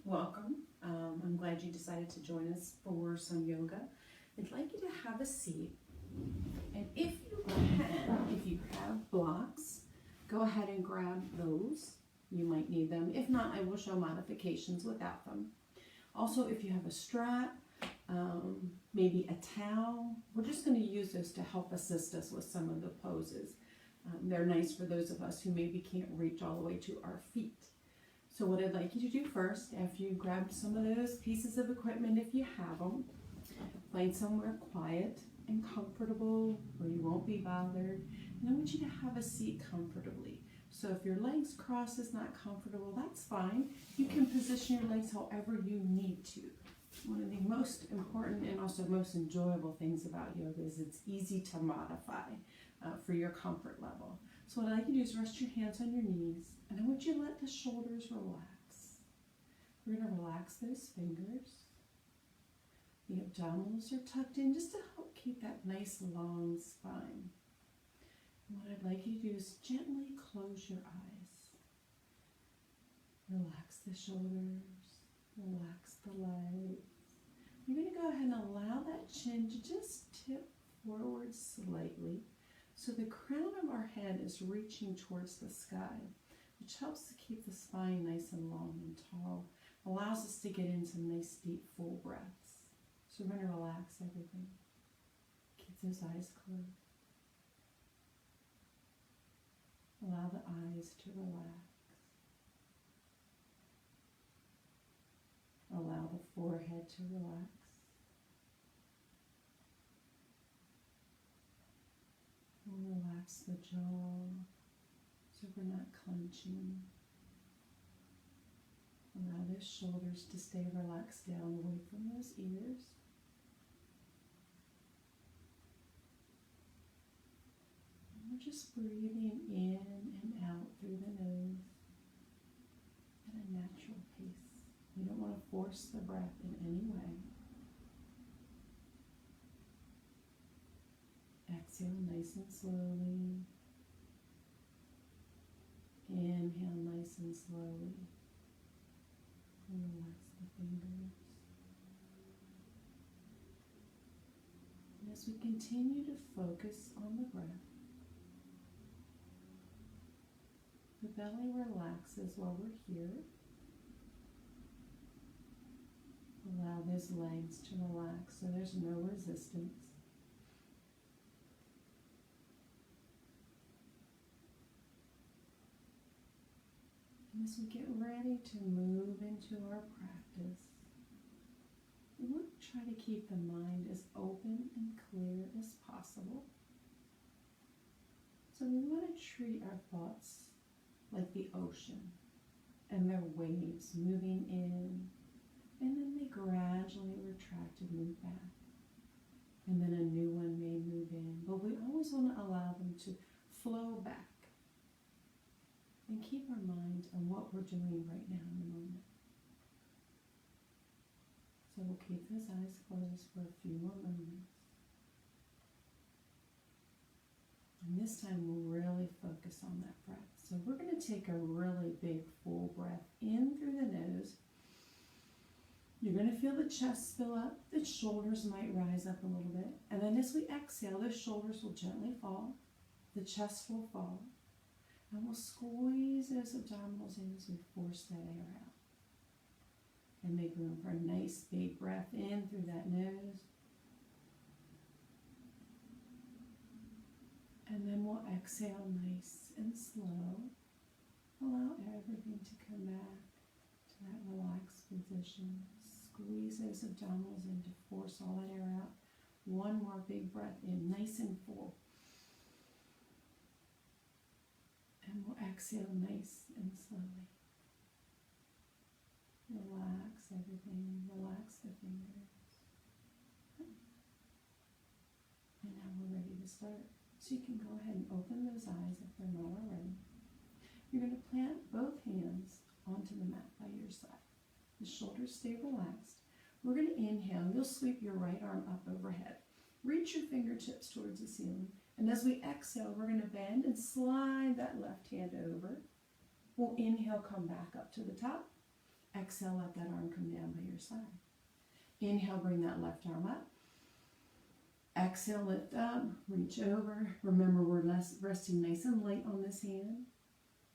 welcome. I'm glad you decided to join us for some yoga. I'd like you to have a seat, and if you have blocks, go ahead and grab those. You might need them. If not, I will show modifications without them. Also, if you have a strap, maybe a towel, we're just going to use those to help assist us with some of the poses. They're nice for those of us who maybe can't reach all the way to our feet. So what I'd like you to do first, after you grab some of those pieces of equipment, if you have them, find somewhere quiet and comfortable where you won't be bothered. And I want you to have a seat comfortably. So if your legs cross is not comfortable, that's fine. You can position your legs however you need to. One of the most important and also most enjoyable things about yoga is it's easy to modify for your comfort level. So what I'd like you to do is rest your hands on your knees, and I want you to let the shoulders relax. We're going to relax those fingers. The abdominals are tucked in just to help keep that nice long spine. And what I'd like you to do is gently close your eyes. Relax the shoulders, relax the legs. You're going to go ahead and allow that chin to just tip forward slightly so the crown of our head is reaching towards the sky, which helps to keep the spine nice and long and tall, allows us to get into nice deep full breaths. So we're going to relax everything. Keep those eyes closed. Allow the eyes to relax. Allow the forehead to relax. We'll relax the jaw so we're not clenching. Allow those shoulders to stay relaxed down away from those ears. And we're just breathing in and out through the nose at a natural pace. We don't want to force the breath in any way. Exhale nice and slowly. Inhale nice and slowly. And relax the fingers. And as we continue to focus on the breath, the belly relaxes while we're here. Allow those legs to relax so there's no resistance. And as we get ready to move into our practice, we want to try to keep the mind as open and clear as possible. So we want to treat our thoughts like the ocean, and they're waves moving in, and then they gradually retract and move back. And then a new one may move in, but we always want to allow them to flow back. And keep our mind on what we're doing right now in the moment. So we'll keep those eyes closed for a few more moments. And this time we'll really focus on that breath. So we're going to take a really big full breath in through the nose. You're going to feel the chest fill up. The shoulders might rise up a little bit. And then as we exhale, the shoulders will gently fall. The chest will fall. And we'll squeeze those abdominals in as we force that air out. And make room for a nice big breath in through that nose. And then we'll exhale nice and slow. Allow everything to come back to that relaxed position. Squeeze those abdominals in to force all that air out. One more big breath in, nice and full. And we'll exhale nice and slowly. Relax everything, relax the fingers. And now we're ready to start. So you can go ahead and open those eyes if they're not already. You're going to plant both hands onto the mat by your side. The shoulders stay relaxed. We're going to inhale. You'll sweep your right arm up overhead. Reach your fingertips towards the ceiling. And as we exhale, we're going to bend and slide that left hand over. We'll inhale, come back up to the top. Exhale, let that arm come down by your side. Inhale, bring that left arm up. Exhale, lift up, reach over. Remember, we're resting nice and light on this hand.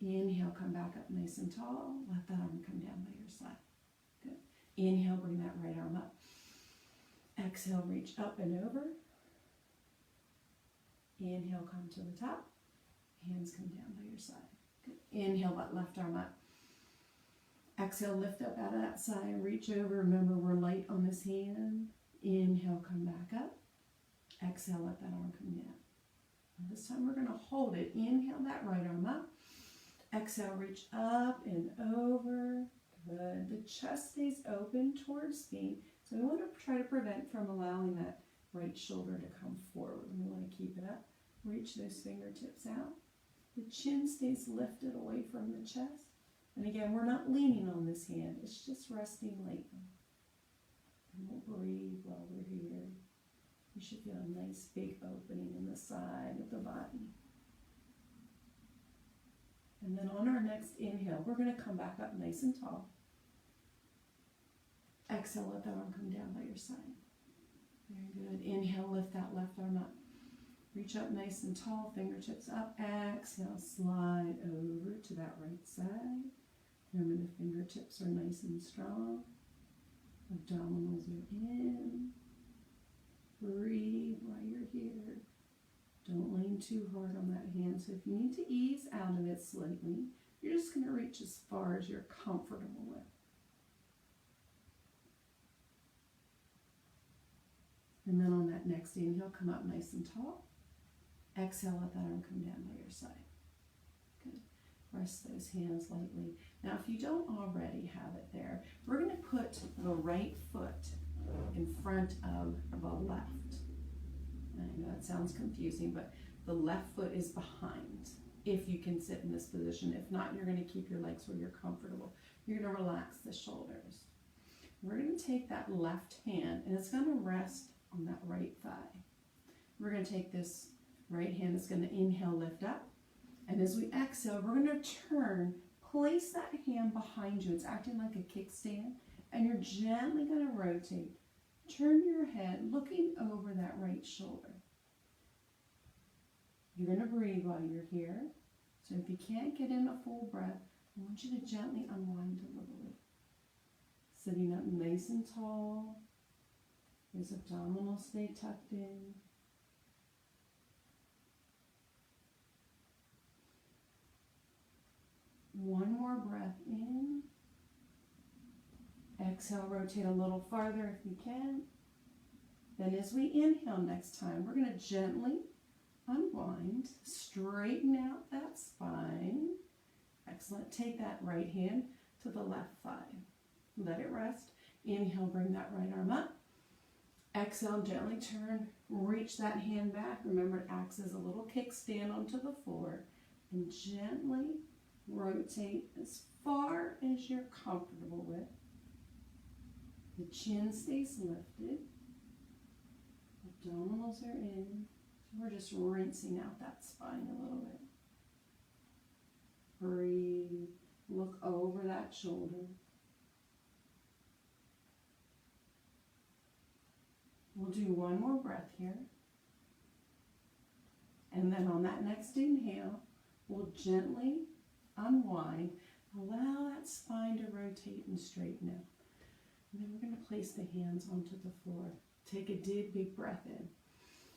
Inhale, come back up nice and tall. Let that arm come down by your side. Good. Inhale, bring that right arm up. Exhale, reach up and over. Inhale, come to the top. Hands come down by your side. Good. Inhale, that left arm up. Exhale, lift up out of that side. Reach over. Remember, we're light on this hand. Inhale, come back up. Exhale, let that arm come down. And this time we're going to hold it. Inhale, that right arm up. Exhale, reach up and over. Good. The chest stays open towards feet. So we want to try to prevent from allowing that right shoulder to come forward. We want to keep it up. Reach those fingertips out. The chin stays lifted away from the chest. And again, we're not leaning on this hand. It's just resting lightly. And we'll breathe while we're here. You should feel a nice big opening in the side of the body. And then on our next inhale, we're going to come back up nice and tall. Exhale, let the arm come down by your side. Very good. Inhale, lift that left arm up. Reach up nice and tall, fingertips up. Exhale, slide over to that right side. Remember, the fingertips are nice and strong. Abdominals are in. Breathe while you're here. Don't lean too hard on that hand. So if you need to ease out of it slightly, you're just going to reach as far as you're comfortable with. And then on that next inhale, come up nice and tall. Exhale, let that arm come down by your side. Good. Rest those hands lightly. Now, if you don't already have it there, we're going to put the right foot in front of the left. I know that sounds confusing, but the left foot is behind if you can sit in this position. If not, you're going to keep your legs where you're comfortable. You're going to relax the shoulders. We're going to take that left hand and it's going to rest on that right thigh. We're going to take this right hand, it's going to inhale, lift up. And as we exhale, we're going to turn, place that hand behind you. It's acting like a kickstand. And you're gently going to rotate. Turn your head looking over that right shoulder. You're going to breathe while you're here. So if you can't get in a full breath, I want you to gently unwind a little bit. Sitting up nice and tall. His abdominals stay tucked in. One more breath in. Exhale, rotate a little farther if you can. Then as we inhale next time, we're going to gently unwind, straighten out that spine. Excellent. Take that right hand to the left thigh. Let it rest. Inhale, bring that right arm up. Exhale, gently turn, reach that hand back. Remember, it acts as a little kickstand onto the floor. And gently rotate as far as you're comfortable with. The chin stays lifted. Abdominals are in. So we're just rinsing out that spine a little bit. Breathe. Look over that shoulder. We'll do one more breath here. And then on that next inhale, we'll gently unwind. Allow that spine to rotate and straighten out. And then we're going to place the hands onto the floor. Take a deep, big breath in.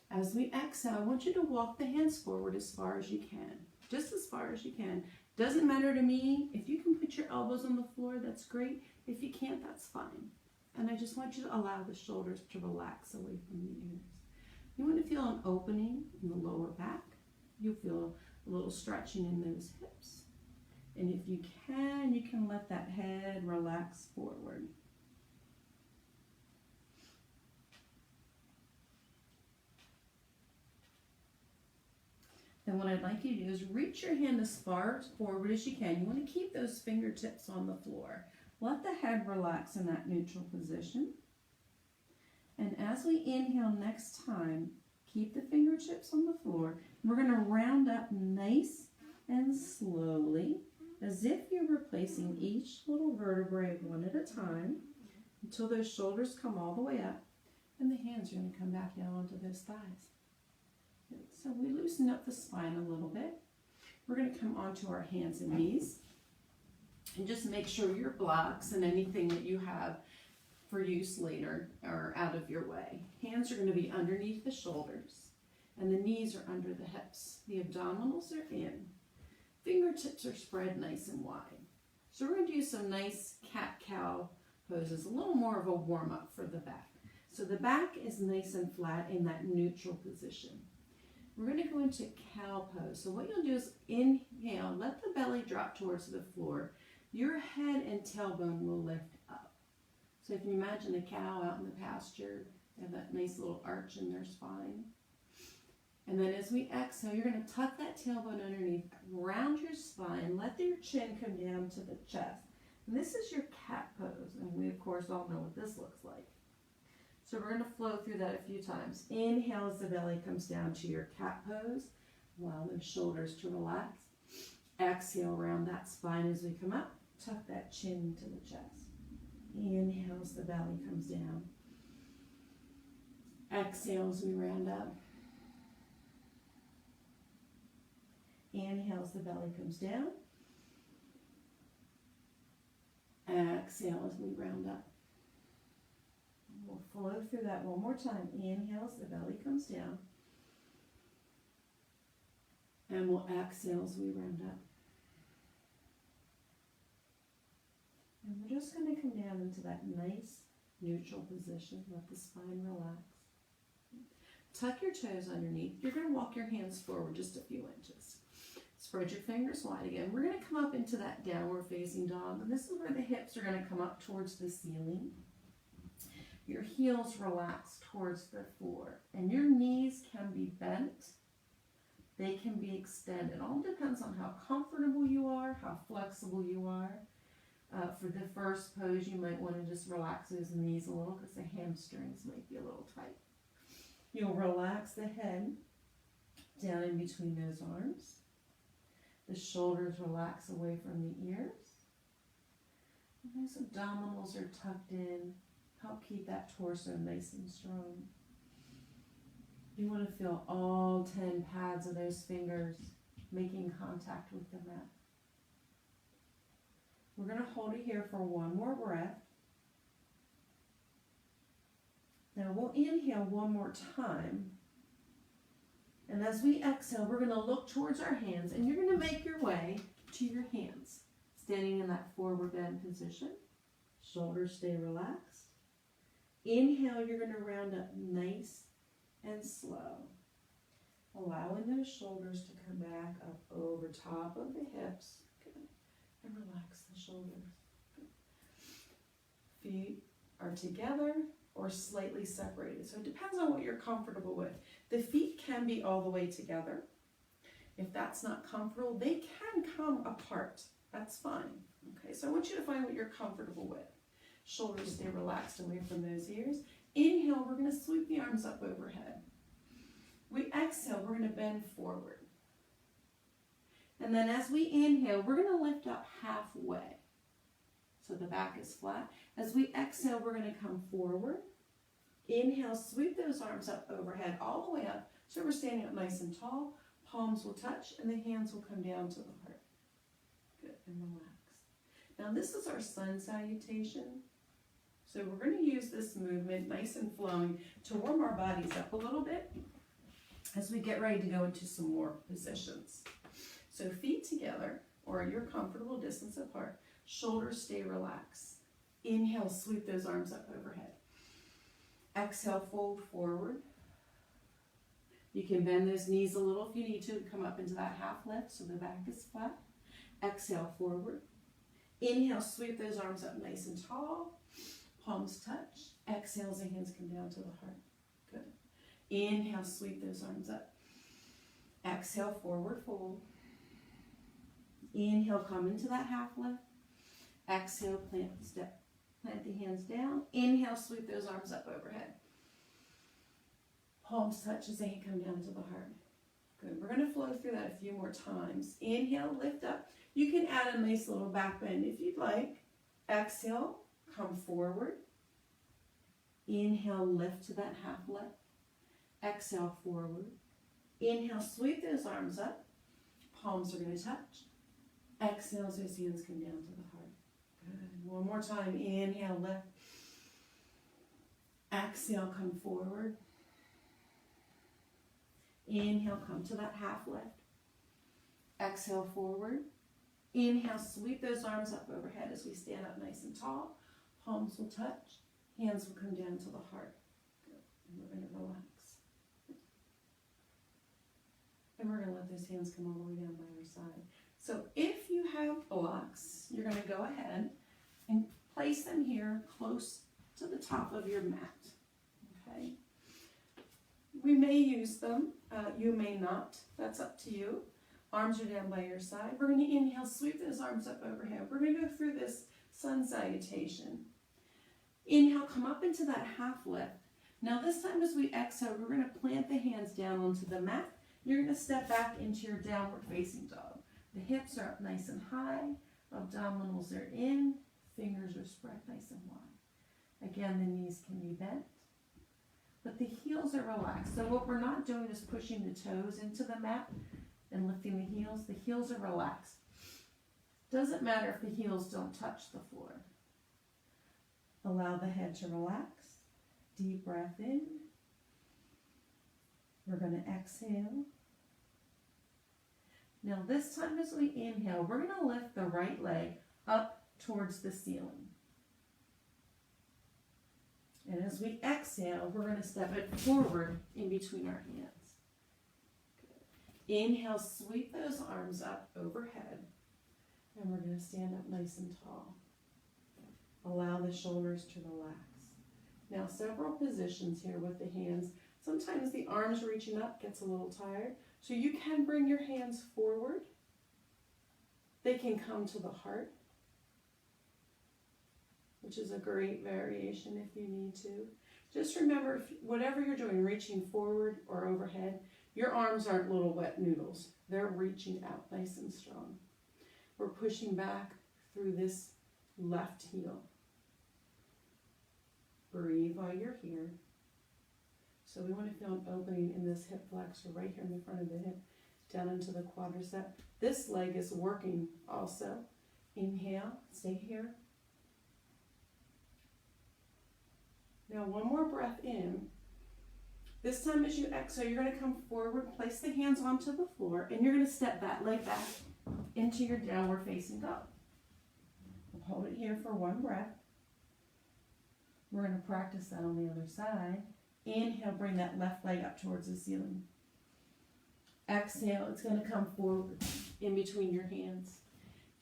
As we exhale, I want you to walk the hands forward as far as you can. Just as far as you can. Doesn't matter to me. If you can put your elbows on the floor, that's great. If you can't, that's fine. And I just want you to allow the shoulders to relax away from the ears. You want to feel an opening in the lower back. You'll feel a little stretching in those hips. And if you can let that head relax forward. Then what I'd like you to do is reach your hand as far forward as you can. You want to keep those fingertips on the floor. Let the head relax in that neutral position. And as we inhale next time, keep the fingertips on the floor. We're going to round up nice and slowly, as if you were placing each little vertebrae one at a time until those shoulders come all the way up, and the hands are going to come back down onto those thighs. So we loosen up the spine a little bit. We're going to come onto our hands and knees, and just make sure your blocks and anything that you have for use later are out of your way. Hands are going to be underneath the shoulders, and the knees are under the hips. The abdominals are in. Fingertips are spread nice and wide. So we're going to do some nice cat-cow poses, a little more of a warm-up for the back. So the back is nice and flat in that neutral position. We're going to go into cow pose. So what you'll do is inhale, let the belly drop towards the floor. Your head and tailbone will lift up. So if you imagine a cow out in the pasture, they have that nice little arch in their spine. And then as we exhale, you're going to tuck that tailbone underneath, round your spine, let your chin come down to the chest. And this is your cat pose, and we of course all know what this looks like. So we're going to flow through that a few times. Inhale as the belly comes down to your cat pose. Allow those shoulders to relax. Exhale, round that spine as we come up. Tuck that chin to the chest. Inhale as the belly comes down. Exhale as we round up. Inhale as the belly comes down. Exhale as we round up. We'll flow through that one more time. Inhale as the belly comes down. And we'll exhale as we round up. And we're just going to come down into that nice neutral position. Let the spine relax. Tuck your toes underneath. You're going to walk your hands forward just a few inches. Spread your fingers wide again. We're going to come up into that downward facing dog. And this is where the hips are going to come up towards the ceiling. Your heels relax towards the floor. And your knees can be bent. They can be extended. It all depends on how comfortable you are, how flexible you are. For the first pose, you might want to just relax those knees a little because the hamstrings might be a little tight. You'll relax the head down in between those arms. The shoulders relax away from the ears. And those abdominals are tucked in. Help keep that torso nice and strong. You want to feel all 10 pads of those fingers making contact with the mat. We're going to hold it here for one more breath. Now we'll inhale one more time. And as we exhale, we're going to look towards our hands, and you're going to make your way to your hands, standing in that forward bend position. Shoulders stay relaxed. Inhale, you're going to round up nice and slow, allowing those shoulders to come back up over top of the hips. Good. And relax the shoulders. Good. Feet are together or slightly separated. So it depends on what you're comfortable with. The feet can be all the way together. If that's not comfortable, they can come apart. That's fine. Okay, so I want you to find what you're comfortable with. Shoulders stay relaxed away from those ears. Inhale, we're going to sweep the arms up overhead. We exhale, we're going to bend forward. And then as we inhale, we're going to lift up halfway. So the back is flat. As we exhale, we're going to come forward. Inhale, sweep those arms up overhead, all the way up. So we're standing up nice and tall. Palms will touch and the hands will come down to the heart. Good, and relax. Now this is our sun salutation. So we're going to use this movement, nice and flowing, to warm our bodies up a little bit as we get ready to go into some more positions. So feet together, or your comfortable distance apart. Shoulders stay relaxed. Inhale, sweep those arms up overhead. Exhale, fold forward. You can bend those knees a little if you need to come up into that half lift so the back is flat. Exhale, forward. Inhale, sweep those arms up nice and tall. Palms touch. Exhale as the hands come down to the heart. Good. Inhale, sweep those arms up. Exhale, forward fold. Inhale, come into that half lift. Exhale, plant the hands down. Inhale, sweep those arms up overhead. Palms touch as they come down to the heart. Good. We're going to flow through that a few more times. Inhale, lift up. You can add a nice little back bend if you'd like. Exhale, come forward. Inhale, lift to that half lift. Exhale, forward. Inhale, sweep those arms up. Palms are going to touch. Exhale, so those hands come down to the heart. Good. One more time. Inhale, lift. Exhale, come forward. Inhale, come to that half lift. Exhale, forward. Inhale, sweep those arms up overhead as we stand up nice and tall. Palms will touch. Hands will come down to the heart. Good. And we're going to relax. And we're going to let those hands come all the way down by our side. So if you have blocks, you're going to go ahead and place them here close to the top of your mat. Okay? We may use them. You may not. That's up to you. Arms are down by your side. We're going to inhale, sweep those arms up overhead. We're going to go through this sun salutation. Inhale, come up into that half lift. Now this time as we exhale, we're going to plant the hands down onto the mat. You're going to step back into your downward facing dog. The hips are up nice and high. Abdominals are in. Fingers are spread nice and wide. Again, the knees can be bent. But the heels are relaxed. So what we're not doing is pushing the toes into the mat and lifting the heels. The heels are relaxed. Doesn't matter if the heels don't touch the floor. Allow the head to relax. Deep breath in. We're going to exhale. Now this time as we inhale, we're going to lift the right leg up towards the ceiling. And as we exhale, we're going to step it forward in between our hands. Good. Inhale, sweep those arms up overhead. And we're going to stand up nice and tall. Allow the shoulders to relax. Now several positions here with the hands. Sometimes the arms reaching up gets a little tired. So you can bring your hands forward. They can come to the heart, which is a great variation if you need to. Just remember, whatever you're doing, reaching forward or overhead, your arms aren't little wet noodles. They're reaching out nice and strong. We're pushing back through this left heel. Breathe while you're here. So we want to feel an opening in this hip flexor right here in the front of the hip, down into the quadricep. This leg is working also. Inhale, stay here. Now one more breath in. This time as you exhale, you're going to come forward, place the hands onto the floor, and you're going to step that leg back into your downward facing dog. We'll hold it here for one breath. We're going to practice that on the other side. Inhale, bring that left leg up towards the ceiling. Exhale, it's going to come forward in between your hands.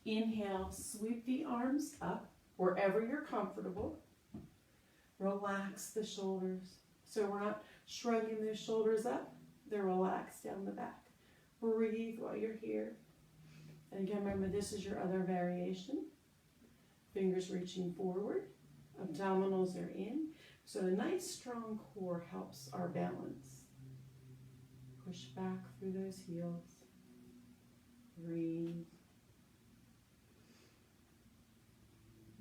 Inhale, sweep the arms up wherever you're comfortable. Relax the shoulders. So we're not shrugging those shoulders up. They're relaxed down the back. Breathe while you're here. And again, remember, this is your other variation. Fingers reaching forward. Abdominals are in. So a nice strong core helps our balance. Push back through those heels. Breathe.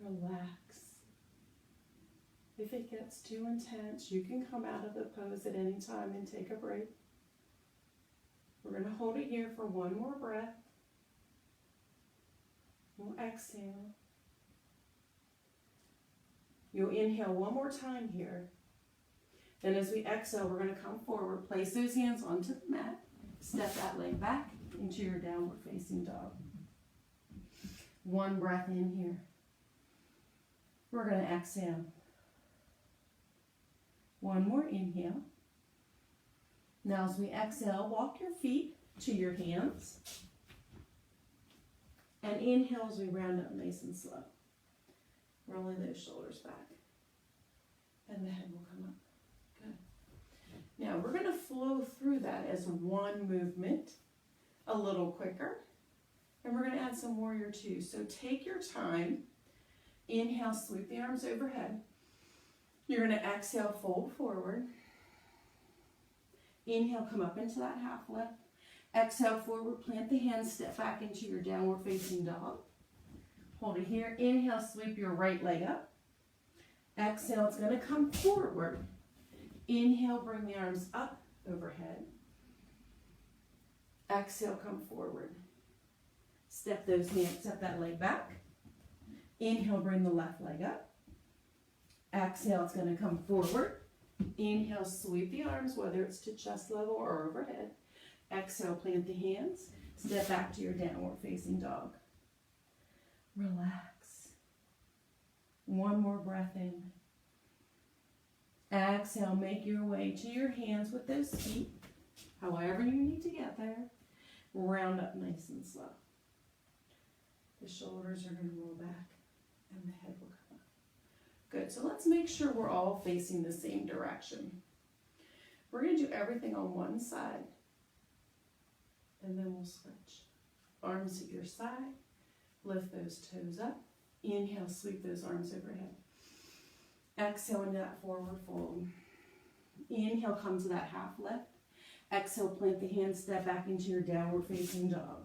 Relax. If it gets too intense, you can come out of the pose at any time and take a break. We're going to hold it here for one more breath. We'll exhale. You'll inhale one more time here. Then as we exhale, we're going to come forward, place those hands onto the mat, step that leg back into your downward facing dog. One breath in here. We're going to exhale. One more inhale. Now as we exhale, walk your feet to your hands. And inhale as we round up nice and slow. Rolling those shoulders back. And the head will come up. Good. Now we're going to flow through that as one movement, a little quicker. And we're going to add some warrior two. So take your time. Inhale, sweep the arms overhead. You're going to exhale, fold forward. Inhale, come up into that half lift. Exhale, forward, plant the hands, step back into your downward facing dog. Hold it here. Inhale, sweep your right leg up. Exhale, it's going to come forward. Inhale, bring the arms up overhead. Exhale, come forward. Step those hands, step that leg back. Inhale, bring the left leg up. Exhale, it's going to come forward. Inhale, sweep the arms, whether it's to chest level or overhead. Exhale, plant the hands. Step back to your downward facing dog. Relax. One more breath in. Exhale, make your way to your hands with those feet. However you need to get there. Round up nice and slow. The shoulders are going to roll back and the head will come up. Good. So let's make sure we're all facing the same direction. We're going to do everything on one side. And then we'll switch. Arms at your side. Lift those toes up. Inhale, sweep those arms overhead. Exhale into that forward fold. Inhale, come to that half lift. Exhale, plant the hands, step back into your downward facing dog.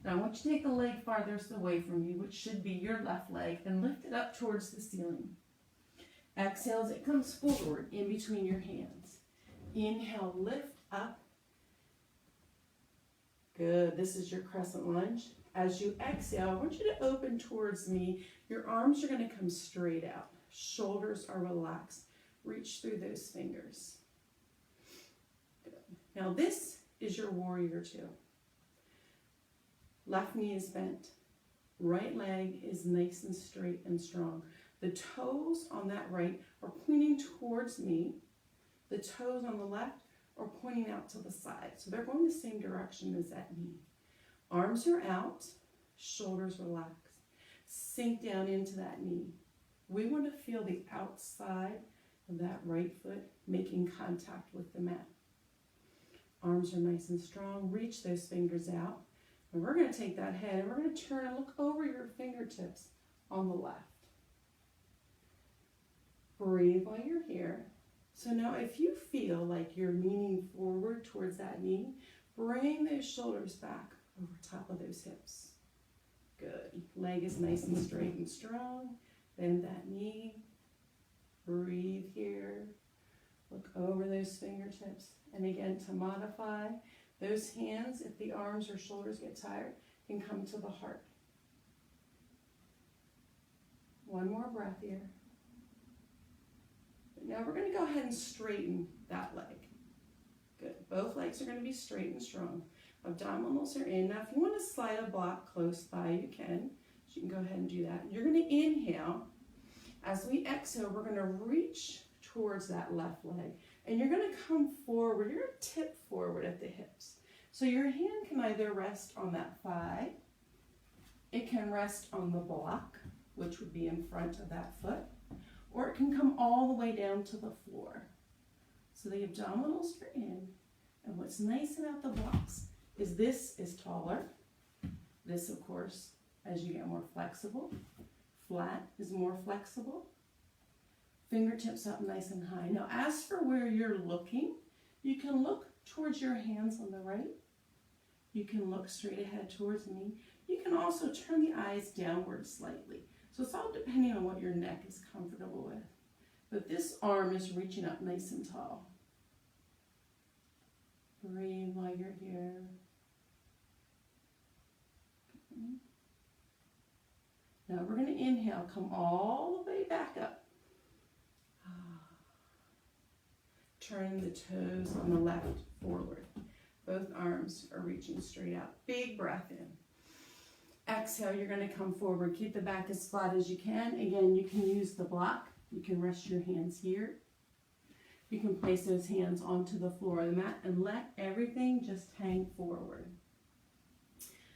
Now I want you to take the leg farthest away from you, which should be your left leg, and lift it up towards the ceiling. Exhale as it comes forward in between your hands. Inhale, lift up. Good. This is your crescent lunge. As you exhale, I want you to open towards me. Your arms are going to come straight out. Shoulders are relaxed. Reach through those fingers. Good. Now this is your warrior two. Left knee is bent. Right leg is nice and straight and strong. The toes on that right are pointing towards me. The toes on the left are pointing out to the side. So they're going the same direction as that knee. Arms are out, shoulders relaxed. Sink down into that knee. We want to feel the outside of that right foot making contact with the mat. Arms are nice and strong. Reach those fingers out. And we're going to take that head and we're going to turn and look over your fingertips on the left. Breathe while you're here. So now if you feel like you're leaning forward towards that knee, bring those shoulders back over top of those hips. Good. Leg is nice and straight and strong. Bend that knee. Breathe here. Look over those fingertips. And again, to modify, those hands, if the arms or shoulders get tired, can come to the heart. One more breath here. Now we're going to go ahead and straighten that leg. Good. Both legs are going to be straight and strong. Abdominals are in. Now if you want to slide a block close by, you can. So you can go ahead and do that. You're going to inhale. As we exhale, we're going to reach towards that left leg. And you're going to come forward. You're going to tip forward at the hips. So your hand can either rest on that thigh. It can rest on the block, which would be in front of that foot. Or it can come all the way down to the floor. So the abdominals are in. And what's nice about the blocks is this is taller. This, of course, as you get more flexible. Flat is more flexible. Fingertips up nice and high. Now, as for where you're looking, you can look towards your hands on the right. You can look straight ahead towards me. You can also turn the eyes downward slightly. So it's all depending on what your neck is comfortable with. But this arm is reaching up nice and tall. Breathe while you're here. Now we're going to inhale, come all the way back up. Turn the toes on the left forward. Both arms are reaching straight out. Big breath in. Exhale, you're going to come forward. Keep the back as flat as you can. Again, you can use the block. You can rest your hands here. You can place those hands onto the floor of the mat and let everything just hang forward.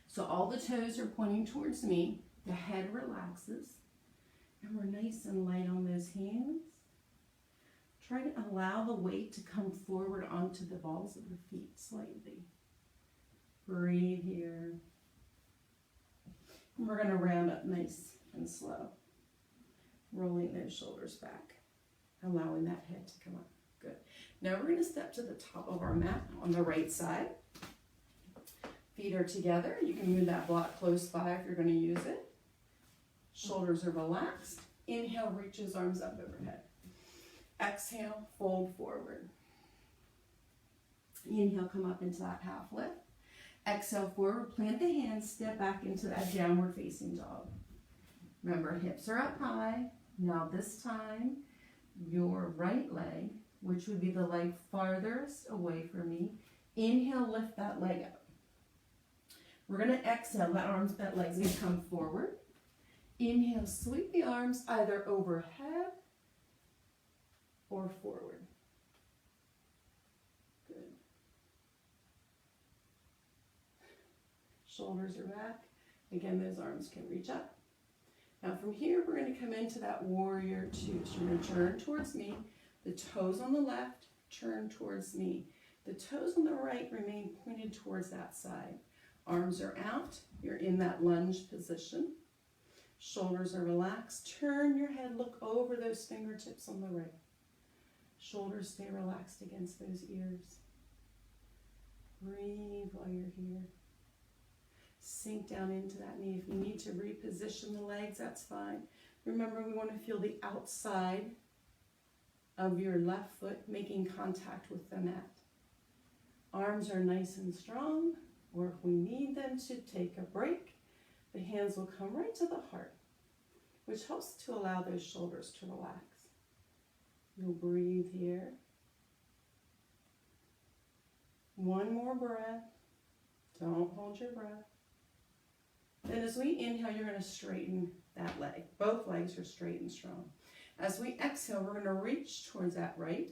So all the toes are pointing towards me. The head relaxes. And we're nice and light on those hands. Try to allow the weight to come forward onto the balls of the feet slightly. Breathe here. And we're going to round up nice and slow. Rolling those shoulders back. Allowing that head to come up. Good. Now we're going to step to the top of our mat on the right side. Feet are together. You can move that block close by if you're going to use it. Shoulders are relaxed. Inhale, reaches arms up overhead. Exhale, fold forward. Inhale, come up into that half lift. Exhale, forward, plant the hands, step back into that downward facing dog. Remember, hips are up high. Now this time, your right leg, which would be the leg farthest away from me, inhale, lift that leg up. We're going to exhale, that arms bent, legs going to come forward. Inhale, sweep the arms either overhead or forward. Good. Shoulders are back. Again, those arms can reach up. Now from here, we're going to come into that warrior two. So you're going to turn towards me. The toes on the left, turn towards me. The toes on the right remain pointed towards that side. Arms are out. You're in that lunge position. Shoulders are relaxed. Turn your head, look over those fingertips on the right. Shoulders stay relaxed against those ears. Breathe while you're here. Sink down into that knee. If you need to reposition the legs, that's fine. Remember, we want to feel the outside of your left foot making contact with the mat. Arms are nice and strong, or if we need them to take a break, the hands will come right to the heart, which helps to allow those shoulders to relax. You'll breathe here. One more breath. Don't hold your breath. Then as we inhale, you're going to straighten that leg. Both legs are straight and strong. As we exhale, we're going to reach towards that right.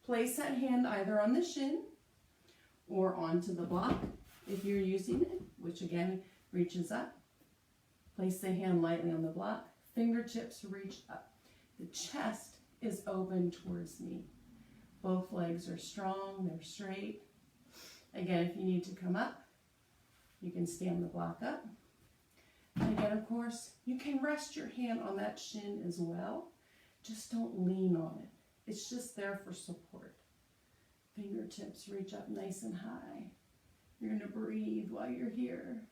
Place that hand either on the shin or onto the block if you're using it, which again reaches up. Place the hand lightly on the block. Fingertips reach up. The chest is open towards me. Both legs are strong, they're straight. Again, if you need to come up, you can stand the block up. And again, of course, you can rest your hand on that shin as well. Just don't lean on it. It's just there for support. Fingertips reach up nice and high. You're going to breathe while you're here.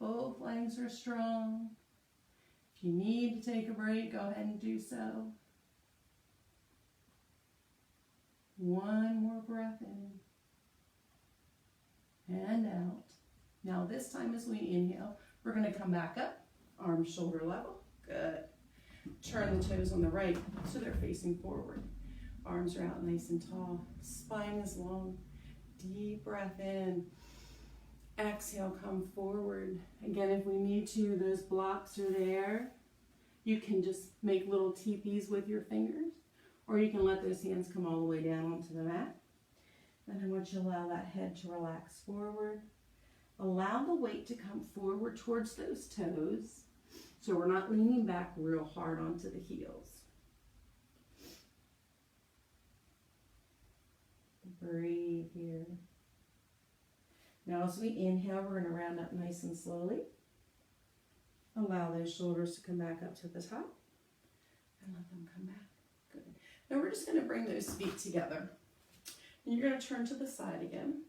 Both legs are strong. If you need to take a break, go ahead and do so. One more breath in and out. Now this time as we inhale, we're going to come back up, arms shoulder level. Good. Turn the toes on the right so they're facing forward. Arms are out nice and tall. Spine is long. Deep breath in. Exhale, come forward. Again, if we need to, those blocks are there. You can just make little teepees with your fingers, or you can let those hands come all the way down onto the mat. Then I want you to allow that head to relax forward. Allow the weight to come forward towards those toes, so we're not leaning back real hard onto the heels. Breathe here. Now as we inhale, we're going to round up nice and slowly. Allow those shoulders to come back up to the top and let them come back. Good. Now we're just going to bring those feet together. And you're going to turn to the side again.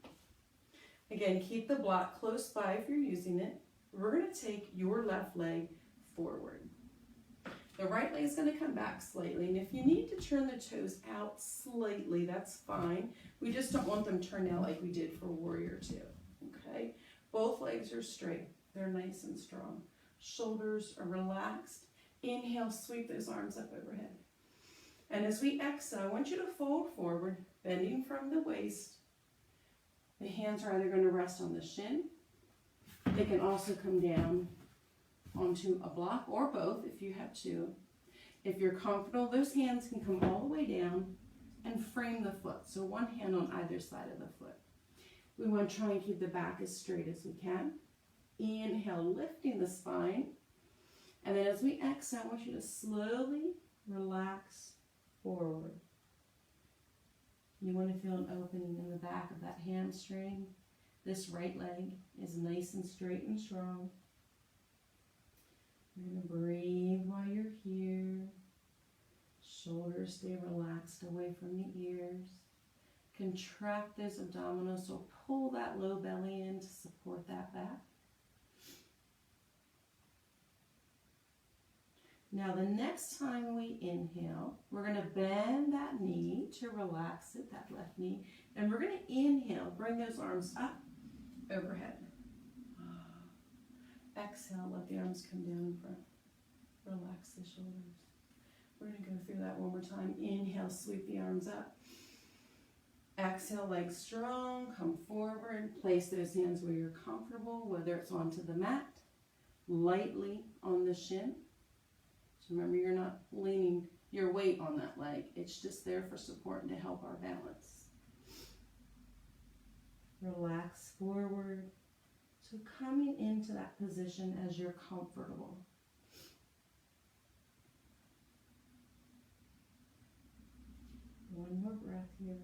Again, keep the block close by if you're using it. We're going to take your left leg forward. The right leg is going to come back slightly, and if you need to turn the toes out slightly, that's fine. We just don't want them turned out like we did for Warrior Two, okay? Both legs are straight. They're nice and strong. Shoulders are relaxed. Inhale, sweep those arms up overhead. And as we exhale, I want you to fold forward, bending from the waist. The hands are either going to rest on the shin. They can also come down onto a block, or both if you have to. If you're comfortable, those hands can come all the way down and frame the foot. So one hand on either side of the foot. We want to try and keep the back as straight as we can. Inhale, lifting the spine. And then as we exhale, I want you to slowly relax forward. You want to feel an opening in the back of that hamstring. This right leg is nice and straight and strong. You're going to breathe while you're here. Shoulders stay relaxed away from the ears. Contract those abdominals, so pull that low belly in to support that back. Now the next time we inhale, we're going to bend that knee to relax it, that left knee, and we're going to inhale, bring those arms up, overhead. Exhale, let the arms come down in front. Relax the shoulders. We're going to go through that one more time. Inhale, sweep the arms up. Exhale, legs strong, come forward. Place those hands where you're comfortable, whether it's onto the mat, lightly on the shin. So remember, you're not leaning your weight on that leg. It's just there for support and to help our balance. Relax forward. So coming into that position as you're comfortable. One more breath here.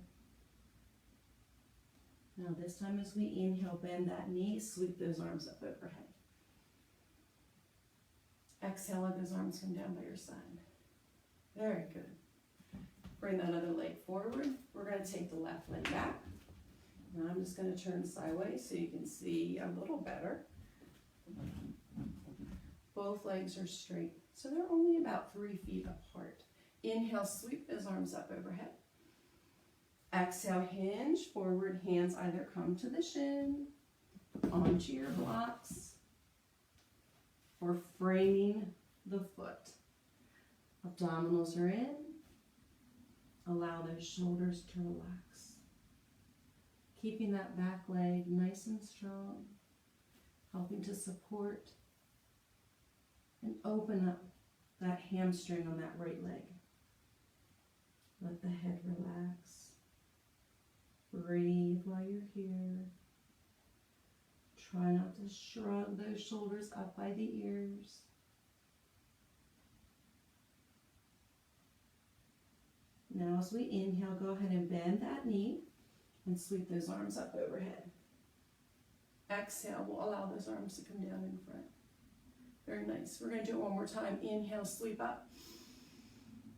Now this time as we inhale, bend that knee, sweep those arms up overhead. Exhale, let those arms come down by your side. Very good. Bring that other leg forward. We're going to take the left leg back. Now I'm just going to turn sideways so you can see a little better. Both legs are straight, so they're only about 3 feet apart. Inhale, sweep those arms up overhead. Exhale, hinge forward, hands either come to the shin, onto your blocks, or framing the foot. Abdominals are in. Allow those shoulders to relax. Keeping that back leg nice and strong, helping to support and open up that hamstring on that right leg. Let the head relax. Breathe while you're here. Try not to shrug those shoulders up by the ears. Now as we inhale, go ahead and bend that knee and sweep those arms up overhead. Exhale, we'll allow those arms to come down in front. Very nice. We're going to do it one more time. Inhale, sweep up.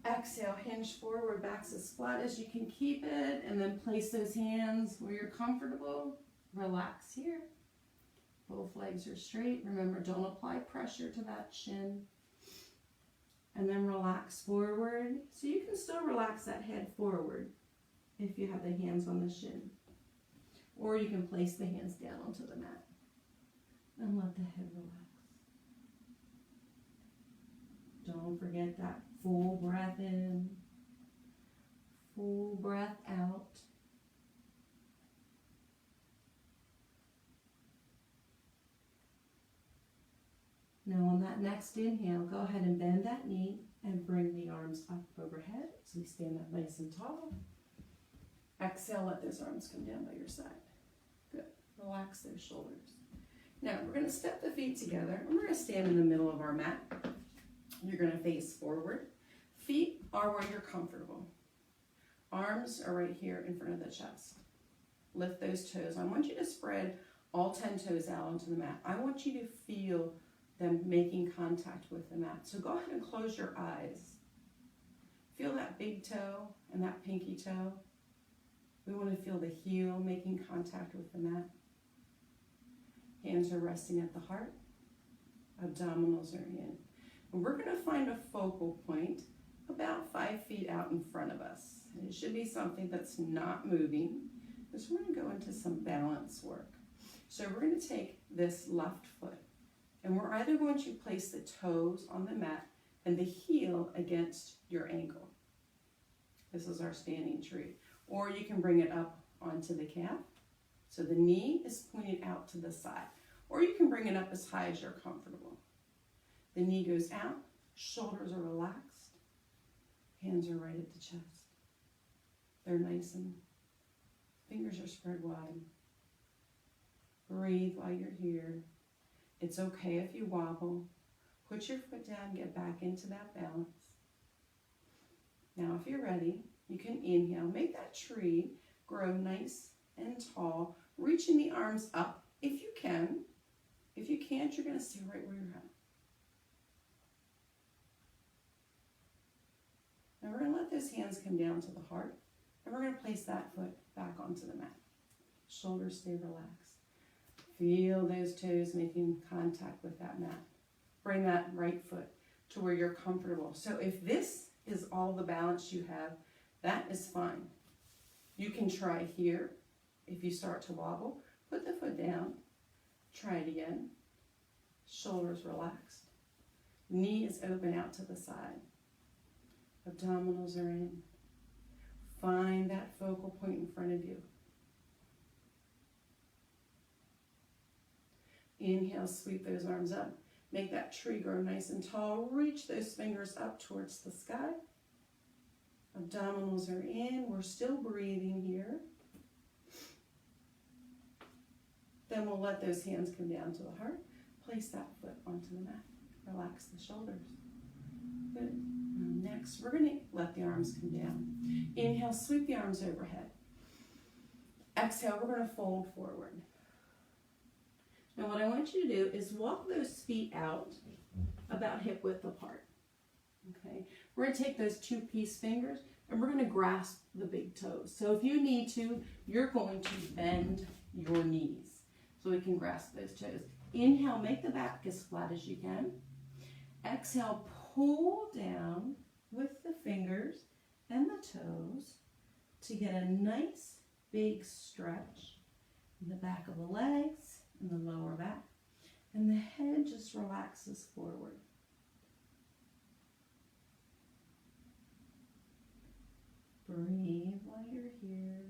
Exhale, hinge forward, back's as flat as you can keep it, and then place those hands where you're comfortable. Relax here. Both legs are straight. Remember, don't apply pressure to that shin. And then relax forward. So you can still relax that head forward if you have the hands on the shin. Or you can place the hands down onto the mat and let the head relax. Don't forget that full breath in, full breath out. Now on that next inhale, go ahead and bend that knee and bring the arms up overhead. So we stand up nice and tall. Exhale, let those arms come down by your side. Good. Relax those shoulders. Now we're going to step the feet together and we're going to stand in the middle of our mat. You're going to face forward. Feet are where you're comfortable. Arms are right here in front of the chest. Lift those toes. I want you to spread all 10 toes out onto the mat. I want you to feel them making contact with the mat. So go ahead and close your eyes. Feel that big toe and that pinky toe. We want to feel the heel making contact with the mat. Hands are resting at the heart. Abdominals are in. And we're going to find a focal point about 5 feet out in front of us. And it should be something that's not moving, because we're going to go into some balance work. So we're going to take this left foot, and we're either going to place the toes on the mat and the heel against your ankle. This is our standing tree. Or you can bring it up onto the calf. So the knee is pointed out to the side. Or you can bring it up as high as you're comfortable. The knee goes out, shoulders are relaxed, hands are right at the chest. They're nice and fingers are spread wide. Breathe while you're here. It's okay if you wobble. Put your foot down, get back into that balance. Now if you're ready, you can inhale. Make that tree grow nice and tall, reaching the arms up if you can. If you can't, you're going to stay right where you're at. Now we're going to let those hands come down to the heart And we're going to place that foot back onto the mat. Shoulders stay relaxed. Feel those toes making contact with that mat. Bring that right foot to where you're comfortable. So if this is all the balance you have, that is fine. You can try here. If you start to wobble, put the foot down. Try it again. Shoulders relaxed. Knee is open out to the side. Abdominals are in. Find that focal point in front of you. Inhale, sweep those arms up. Make that tree grow nice and tall. Reach those fingers up towards the sky. Abdominals are in. We're still breathing here. Then we'll let those hands come down to the heart. Place that foot onto the mat. Relax the shoulders. Good. Now next, we're going to let the arms come down. Inhale, sweep the arms overhead. Exhale, we're going to fold forward. Now what I want you to do is walk those feet out about hip width apart. Okay, we're going to take those two piece fingers and we're going to grasp the big toes. So if you need to, you're going to bend your knees so we can grasp those toes. Inhale, make the back as flat as you can. Exhale, pull down with the fingers and the toes to get a nice big stretch in the back of the legs and the lower back. And the head just relaxes forward. Breathe while you're here.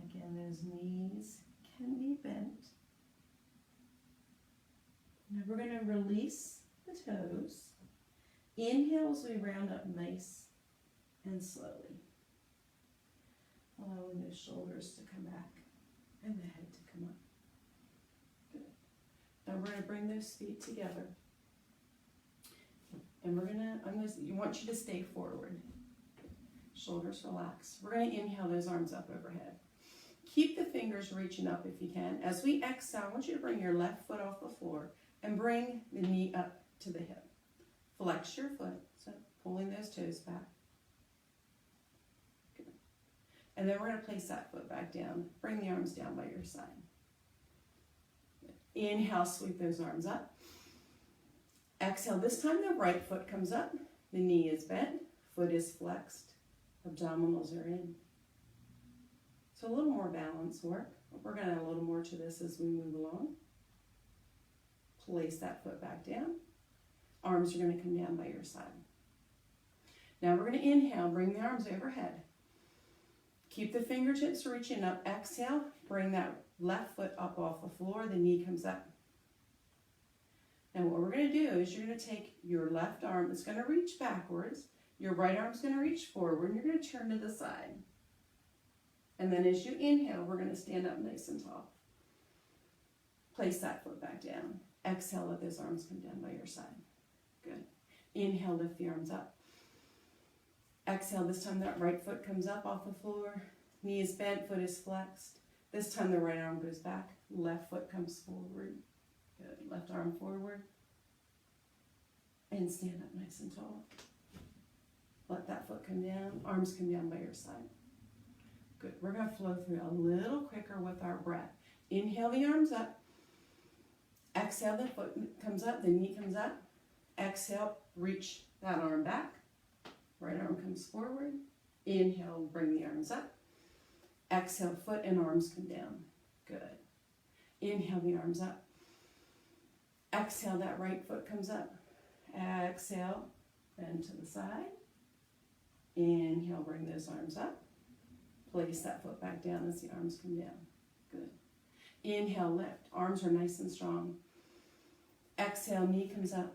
Again, those knees can be bent. Now we're going to release the toes. Inhale as we round up nice and slowly. Allowing those shoulders to come back and the head to come up. Good. Now we're going to bring those feet together. And I want you to stay forward. Shoulders relaxed. We're going to inhale those arms up overhead. Keep the fingers reaching up if you can. As we exhale, I want you to bring your left foot off the floor and bring the knee up to the hip. Flex your foot, so pulling those toes back. Good. And then we're going to place that foot back down. Bring the arms down by your side. Good. Inhale, sweep those arms up. Exhale, this time the right foot comes up. The knee is bent, foot is flexed, abdominals are in. So a little more balance work. We're going to add a little more to this as we move along. Place that foot back down. Arms are going to come down by your side. Now we're going to inhale, bring the arms overhead. Keep the fingertips reaching up. Exhale, bring that left foot up off the floor. The knee comes up. Now what we're going to do is you're going to take your left arm. It's going to reach backwards. Your right arm's going to reach forward. And you're going to turn to the side. And then as you inhale, we're going to stand up nice and tall. Place that foot back down. Exhale, let those arms come down by your side. Good. Inhale, lift the arms up. Exhale, this time that right foot comes up off the floor. Knee is bent, foot is flexed. This time the right arm goes back. Left foot comes forward. Good. Left arm forward. And stand up nice and tall. Let that foot come down. Arms come down by your side. Good. We're going to flow through a little quicker with our breath. Inhale the arms up. Exhale, the foot comes up, the knee comes up. Exhale, reach that arm back. Right arm comes forward. Inhale, bring the arms up. Exhale, foot and arms come down. Good. Inhale the arms up. Exhale, that right foot comes up. Exhale, bend to the side. Inhale, bring those arms up. Place that foot back down as the arms come down. Good. Inhale, lift. Arms are nice and strong. Exhale, knee comes up.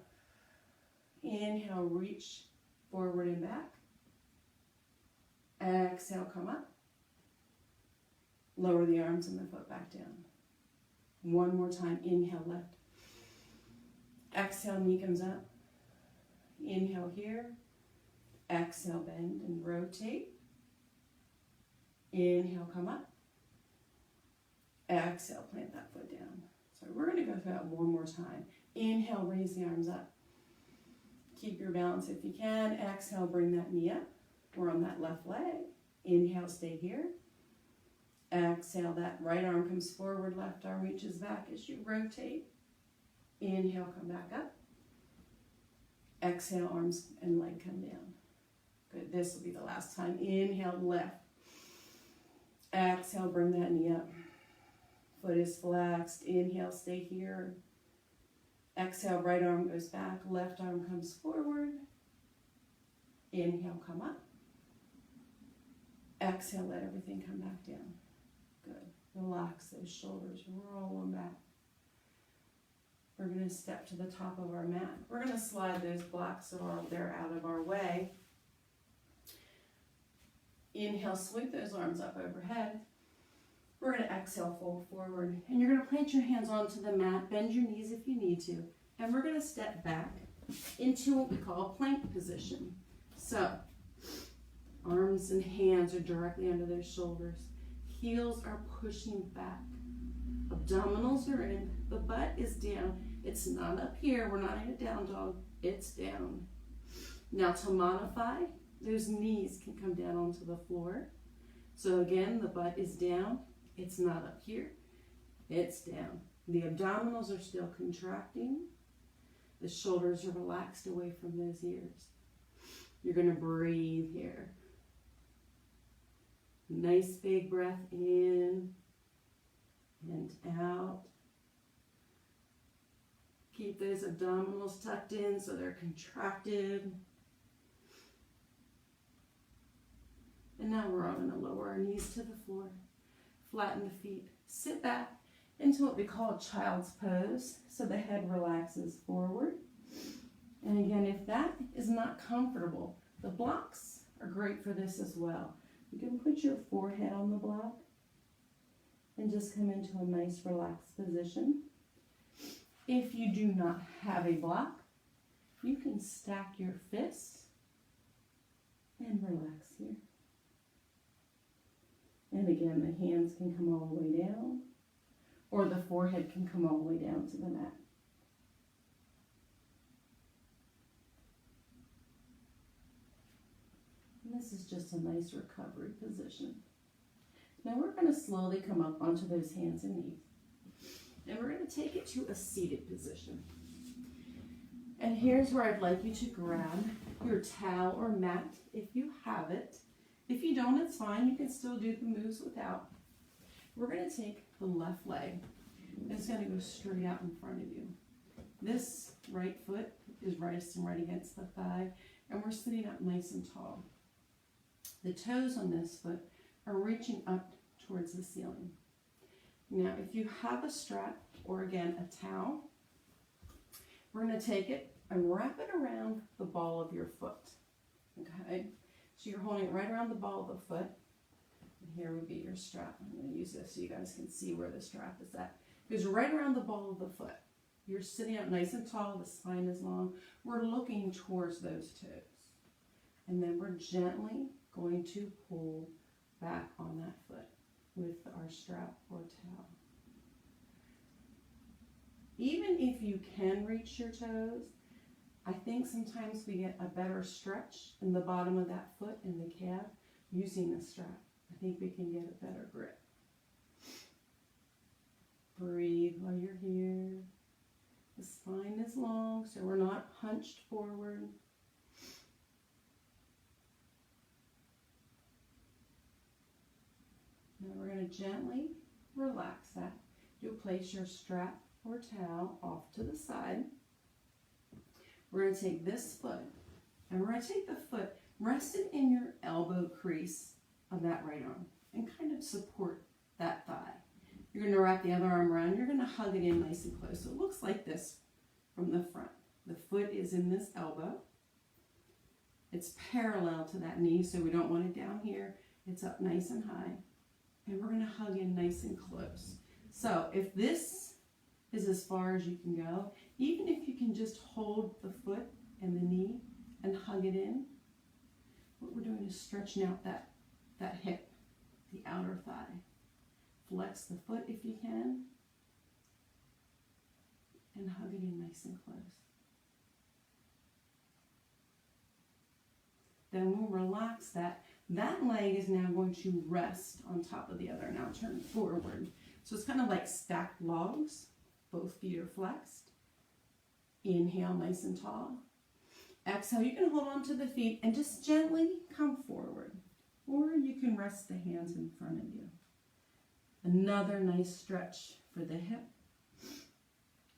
Inhale, reach forward and back. Exhale, come up. Lower the arms and the foot back down. One more time. Inhale, lift. Exhale, knee comes up. Inhale here. Exhale, bend and rotate. Inhale, come up. Exhale, plant that foot down. So we're going to go through that one more time. Inhale, raise the arms up. Keep your balance if you can. Exhale, bring that knee up. We're on that left leg. Inhale, stay here. Exhale, that right arm comes forward, left arm reaches back as you rotate. Inhale, come back up. Exhale, arms and leg come down. Good, this will be the last time. Inhale, left. Exhale, bring that knee up. Foot is flexed. Inhale, stay here. Exhale, right arm goes back, left arm comes forward. Inhale, come up. Exhale, let everything come back down. Good. Relax those shoulders, roll them back. We're going to step to the top of our mat. We're going to slide those blocks so they're out of our way. Inhale, sweep those arms up overhead. We're going to exhale, fold forward. And you're going to plant your hands onto the mat, bend your knees if you need to. And we're going to step back into what we call a plank position. So, arms and hands are directly under those shoulders. Heels are pushing back. Abdominals are in. The butt is down. It's not up here. We're not in a down dog. It's down. Now to modify, those knees can come down onto the floor. So again, the butt is down. It's not up here. It's down. The abdominals are still contracting. The shoulders are relaxed away from those ears. You're going to breathe here. Nice big breath in and out. Keep those abdominals tucked in so they're contracted. And now we're going to lower our knees to the floor. Flatten the feet. Sit back into what we call child's pose. So the head relaxes forward. And again, if that is not comfortable, the blocks are great for this as well. You can put your forehead on the block and just come into a nice relaxed position. If you do not have a block, you can stack your fists and relax here. And again, the hands can come all the way down, or the forehead can come all the way down to the mat. And this is just a nice recovery position. Now we're going to slowly come up onto those hands and knees. And we're going to take it to a seated position. And here's where I'd like you to grab your towel or mat if you have it. If you don't, it's fine. You can still do the moves without. We're going to take the left leg. It's going to go straight out in front of you. This right foot is resting right against the thigh, and we're sitting up nice and tall. The toes on this foot are reaching up towards the ceiling. Now, if you have a strap or, again, a towel, we're going to take it and wrap it around the ball of your foot. Okay? So you're holding it right around the ball of the foot. And here would be your strap. I'm going to use this so you guys can see where the strap is at. It goes right around the ball of the foot. You're sitting up nice and tall. The spine is long. We're looking towards those toes. And then we're gently going to pull back on that foot with our strap or towel. Even if you can reach your toes, I think sometimes we get a better stretch in the bottom of that foot and the calf using the strap. I think we can get a better grip. Breathe while you're here. The spine is long, so we're not hunched forward. Now we're going to gently relax that. You'll place your strap or towel off to the side. We're going to take this foot, and we're going to take the foot rested in your elbow crease of that right arm and kind of support that thigh. You're going to wrap the other arm around. You're going to hug it in nice and close. So it looks like this from the front. The foot is in this elbow. It's parallel to that knee, so we don't want it down here. It's up nice and high. And we're going to hug in nice and close. So if this is as far as you can go, even if you can just hold the foot and the knee and hug it in, what we're doing is stretching out that hip, the outer thigh. Flex the foot if you can, and hug it in nice and close. Then we'll relax that. That leg is now going to rest on top of the other. Now turn forward. So it's kind of like stacked logs. Both feet are flexed. Inhale, nice and tall. Exhale, you can hold on to the feet and just gently come forward. Or you can rest the hands in front of you. Another nice stretch for the hip.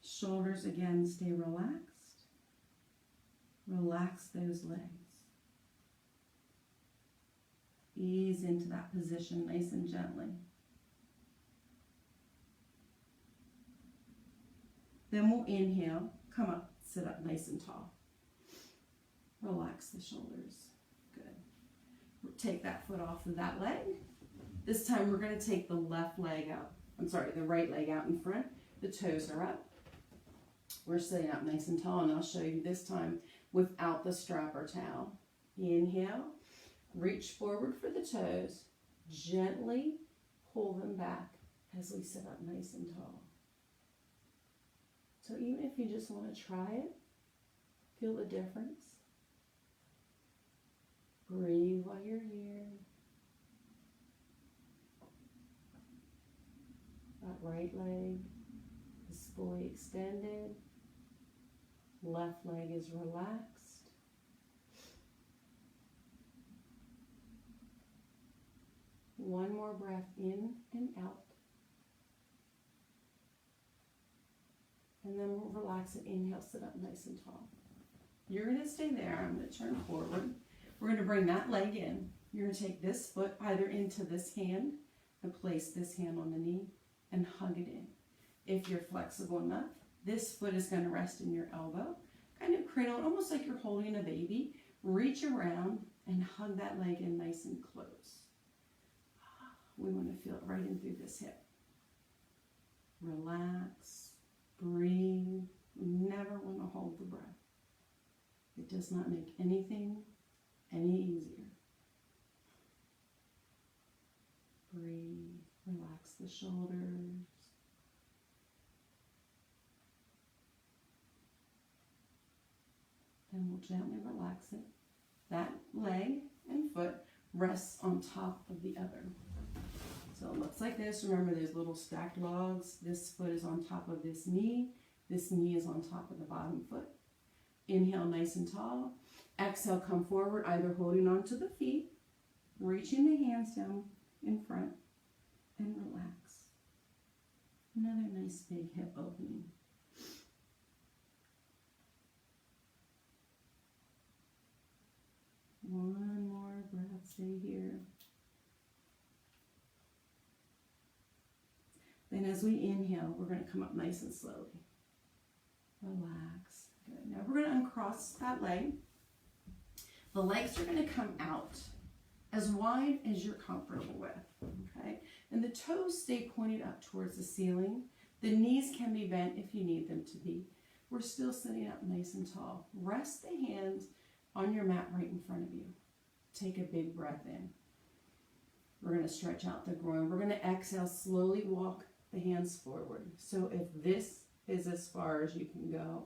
Shoulders again stay relaxed. Relax those legs. Ease into that position nice and gently. Then we'll inhale, come up, sit up nice and tall. Relax the shoulders. Good. Take that foot off of that leg. This time we're going to take the left leg out. The right leg out in front. The toes are up. We're sitting up nice and tall, and I'll show you this time without the strap or towel. Inhale, reach forward for the toes. Gently pull them back as we sit up nice and tall. So even if you just want to try it, feel the difference. Breathe while you're here. That right leg is fully extended. Left leg is relaxed. One more breath in and out. And then we'll relax and inhale, sit up nice and tall. You're going to stay there. I'm going to turn forward. We're going to bring that leg in. You're going to take this foot either into this hand and place this hand on the knee and hug it in. If you're flexible enough, this foot is going to rest in your elbow. Kind of cradle, almost like you're holding a baby. Reach around and hug that leg in nice and close. We want to feel it right in through this hip. Relax. Breathe. We never want to hold the breath. It does not make anything any easier. Breathe. Relax the shoulders. Then we'll gently relax it. That leg and foot rests on top of the other. So it looks like this. Remember those little stacked logs? This foot is on top of this knee. This knee is on top of the bottom foot. Inhale nice and tall. Exhale, come forward, either holding onto the feet, reaching the hands down in front, and relax. Another nice big hip opening. One more breath, stay here. Then as we inhale, we're going to come up nice and slowly. Relax. Good. Now we're going to uncross that leg. The legs are going to come out as wide as you're comfortable with. Okay? And the toes stay pointed up towards the ceiling. The knees can be bent if you need them to be. We're still sitting up nice and tall. Rest the hands on your mat right in front of you. Take a big breath in. We're going to stretch out the groin. We're going to exhale, slowly walk the hands forward. So if this is as far as you can go,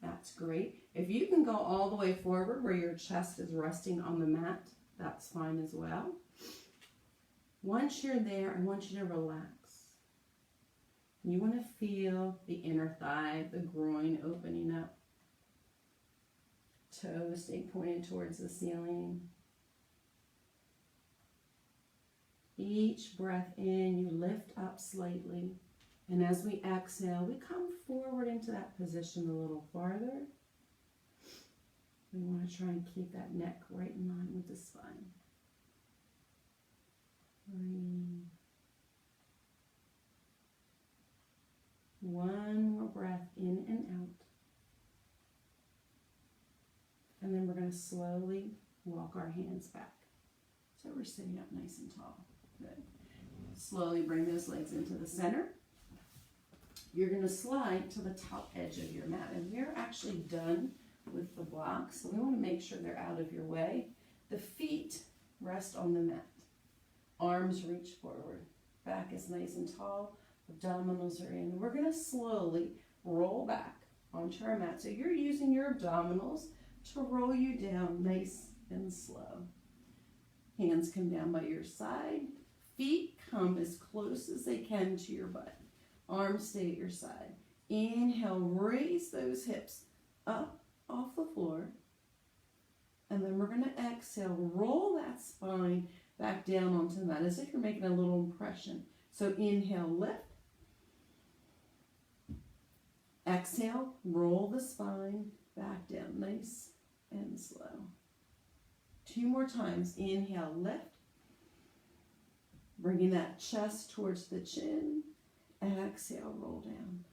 that's great. If you can go all the way forward where your chest is resting on the mat, that's fine as well. Once you're there, I want you to relax. You want to feel the inner thigh, the groin opening up. Toes stay pointed towards the ceiling. Each breath in, you lift up slightly. And as we exhale, we come forward into that position a little farther. We want to try and keep that neck right in line with the spine. Breathe. One more breath in and out. And then we're going to slowly walk our hands back. So we're sitting up nice and tall. Good. Slowly bring those legs into the center. You're going to slide to the top edge of your mat. And we're actually done with the blocks. So we want to make sure they're out of your way. The feet rest on the mat. Arms reach forward. Back is nice and tall. Abdominals are in. We're going to slowly roll back onto our mat. So you're using your abdominals to roll you down nice and slow. Hands come down by your side. Feet come as close as they can to your butt. Arms stay at your side. Inhale, raise those hips up off the floor. And then we're going to exhale, roll that spine back down onto the mat as if you're making a little impression. So inhale, lift. Exhale, roll the spine back down, nice and slow. 2 more times. Inhale, lift. Bringing that chest towards the chin. Exhale, roll down.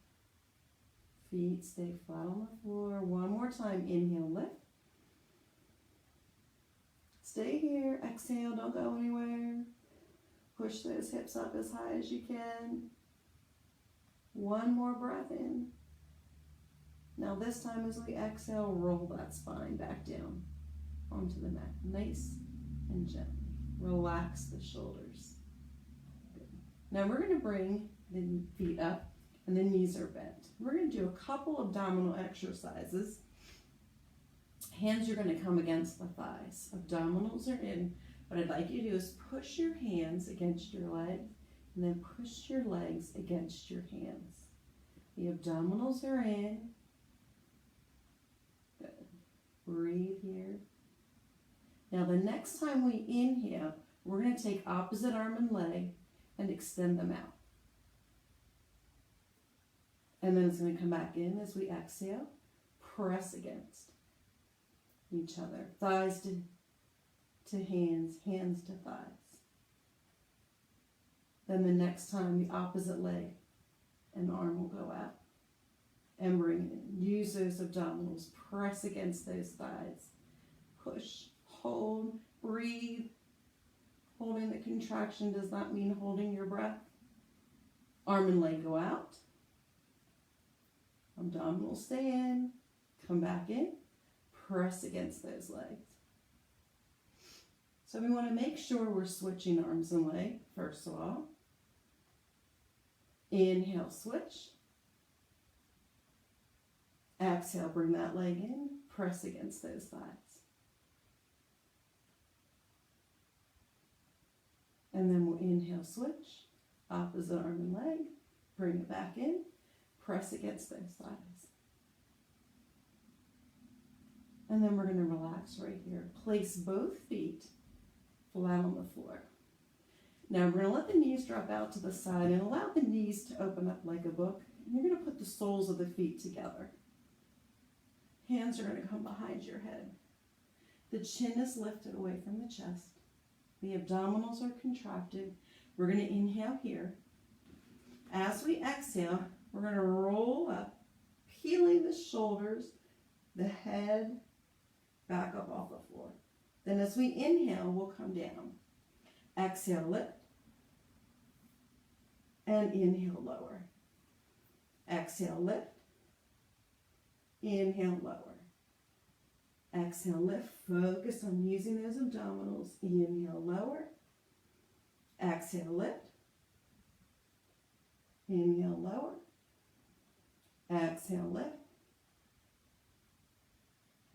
Feet stay flat on the floor. 1 more time. Inhale, lift. Stay here. Exhale, don't go anywhere. Push those hips up as high as you can. 1 more breath in. Now this time as we exhale, roll that spine back down onto the mat. Nice and gently. Relax the shoulders. Good. Now we're going to bring the feet up and the knees are bent. We're going to do a couple abdominal exercises. Hands are going to come against the thighs. Abdominals are in. What I'd like you to do is push your hands against your legs and then push your legs against your hands. The abdominals are in. Good. Breathe here. Now the next time we inhale, we're going to take opposite arm and leg and extend them out. And then it's going to come back in as we exhale. Press against each other. Thighs to hands, hands to thighs. Then the next time the opposite leg and arm will go out. And bring it in. Use those abdominals. Press against those thighs. Push, hold, breathe. Holding the contraction does not mean holding your breath. Arm and leg go out. Abdominals stay in. Come back in. Press against those legs. So we want to make sure we're switching arms and leg, first of all. Inhale, switch. Exhale, bring that leg in. Press against those thighs. And then we'll inhale, switch. Opposite arm and leg. Bring it back in. Press against those thighs. And then we're going to relax right here. Place both feet flat on the floor. Now we're going to let the knees drop out to the side and allow the knees to open up like a book. And you're going to put the soles of the feet together. Hands are going to come behind your head. The chin is lifted away from the chest. The abdominals are contracted. We're going to inhale here. As we exhale, we're going to roll up, peeling the shoulders, the head, back up off the floor. Then as we inhale, we'll come down. Exhale, lift. And inhale, lower. Exhale, lift. Inhale, lower. Exhale, lift. Focus on using those abdominals. Inhale, lower. Exhale, lift. Inhale, lower. Exhale, lift.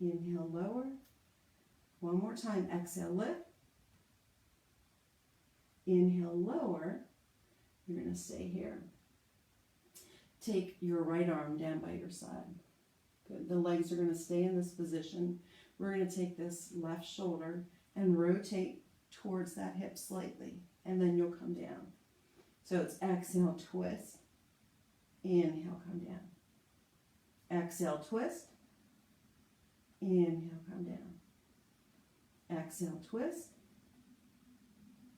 Inhale, lower. One more time. Exhale, lift. Inhale, lower. You're going to stay here. Take your right arm down by your side. Good. The legs are going to stay in this position. We're going to take this left shoulder and rotate towards that hip slightly. And then you'll come down. So it's exhale, twist. Inhale, come down. Exhale, twist. Inhale, come down. Exhale, twist.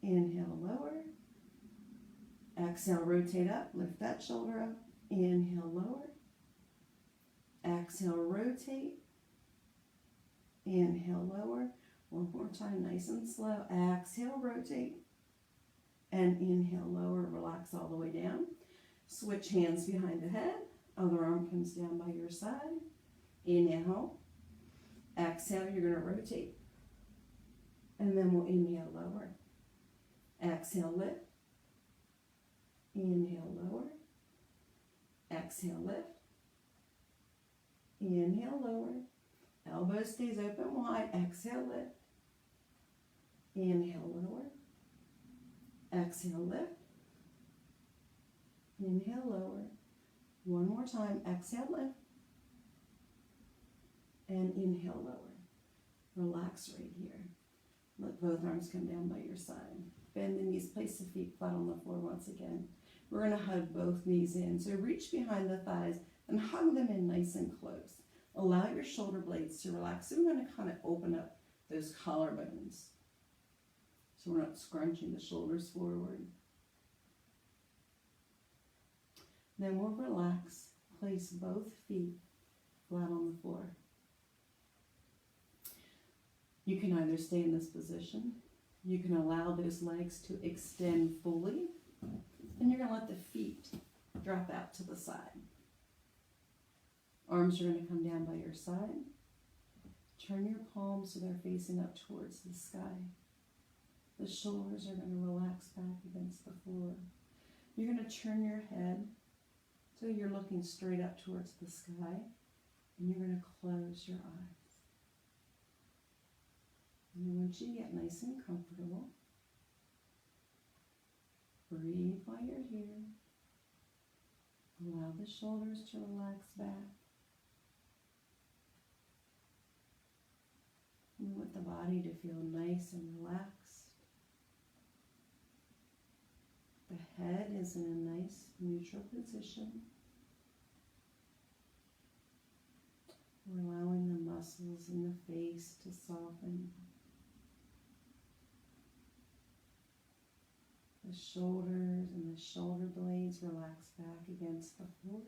Inhale, lower. Exhale, rotate up. Lift that shoulder up. Inhale, lower. Exhale, rotate. Inhale, lower. One more time, nice and slow. Exhale, rotate. And inhale, lower. Relax all the way down. Switch hands behind the head. Other arm comes down by your side. Inhale. Exhale, you're going to rotate. And then we'll inhale, lower. Exhale, lift. Inhale, lower. Exhale, lift. Inhale, lower. Elbow stays open wide. Exhale, lift. Inhale, lower. Exhale, lift. Inhale, lower. One more time. Exhale, lift. And inhale, lower. Relax right here. Let both arms come down by your side. Bend the knees. Place the feet flat on the floor once again. We're going to hug both knees in. So reach behind the thighs and hug them in nice and close. Allow your shoulder blades to relax. So we're going to kind of open up those collarbones. So we're not scrunching the shoulders forward. Then we'll relax. Place both feet flat on the floor. You can either stay in this position. You can allow those legs to extend fully. And you're going to let the feet drop out to the side. Arms are going to come down by your side. Turn your palms so they're facing up towards the sky. The shoulders are going to relax back against the floor. You're going to turn your head so you're looking straight up towards the sky. And you're going to close your eyes. And I want you to get nice and comfortable. Breathe while you're here. Allow the shoulders to relax back. You want the body to feel nice and relaxed. The head is in a nice neutral position. We're allowing the muscles in the face to soften. The shoulders and the shoulder blades relax back against the floor.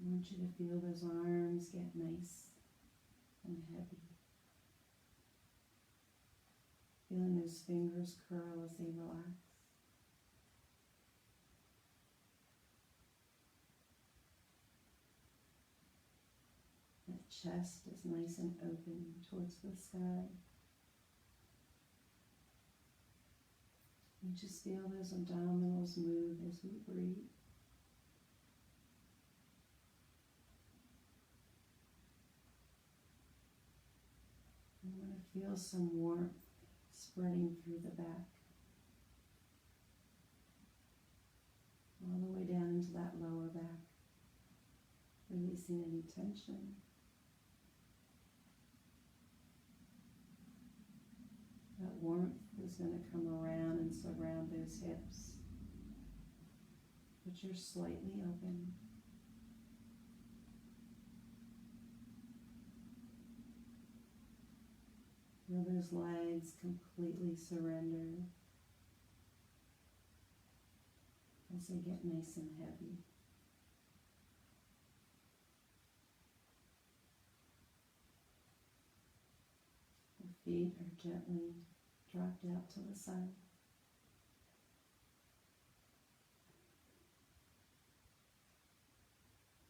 I want you to feel those arms get nice and heavy. Feeling those fingers curl as they relax. That chest is nice and open towards the sky. And just feel those abdominals move as we breathe. I'm going to feel some warmth spreading through the back. All the way down into that lower back. Releasing any tension. That warmth is going to come around and surround those hips. But you're slightly open. Feel those legs completely surrender as they get nice and heavy. The feet are gently dropped out to the side.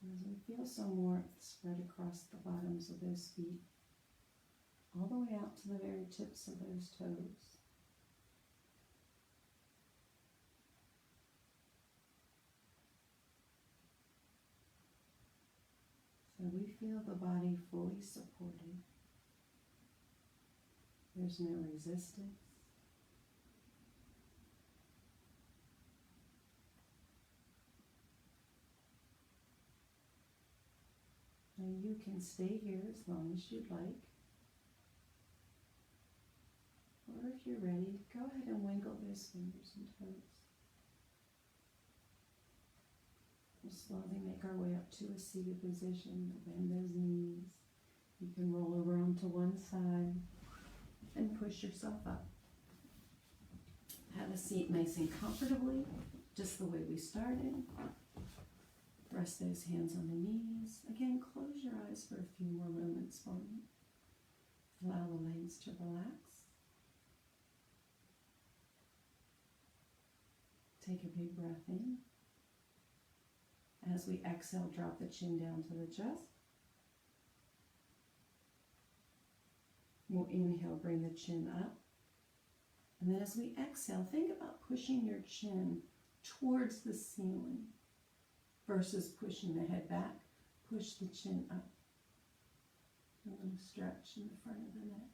As we feel some warmth spread across the bottoms of those feet, all the way out to the very tips of those toes. So we feel the body fully supported. There's no resistance. And you can stay here as long as you'd like. Or if you're ready, go ahead and wiggle those fingers and toes. We'll slowly make our way up to a seated position. Bend those knees. You can roll over onto one side and push yourself up. Have a seat nice and comfortably, just the way we started. Rest those hands on the knees. Again, close your eyes for a few more moments for me. Allow the legs to relax. Take a big breath in. As we exhale, drop the chin down to the chest. We'll inhale, bring the chin up. And then as we exhale, think about pushing your chin towards the ceiling versus pushing the head back. Push the chin up. A little stretch in the front of the neck.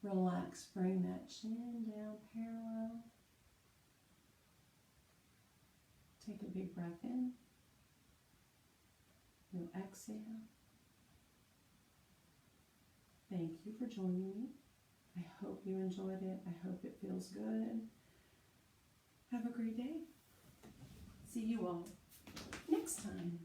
Relax, bring that chin down parallel. Take a big breath in. You'll exhale. Thank you for joining me. I hope you enjoyed it. I hope it feels good. Have a great day. See you all next time.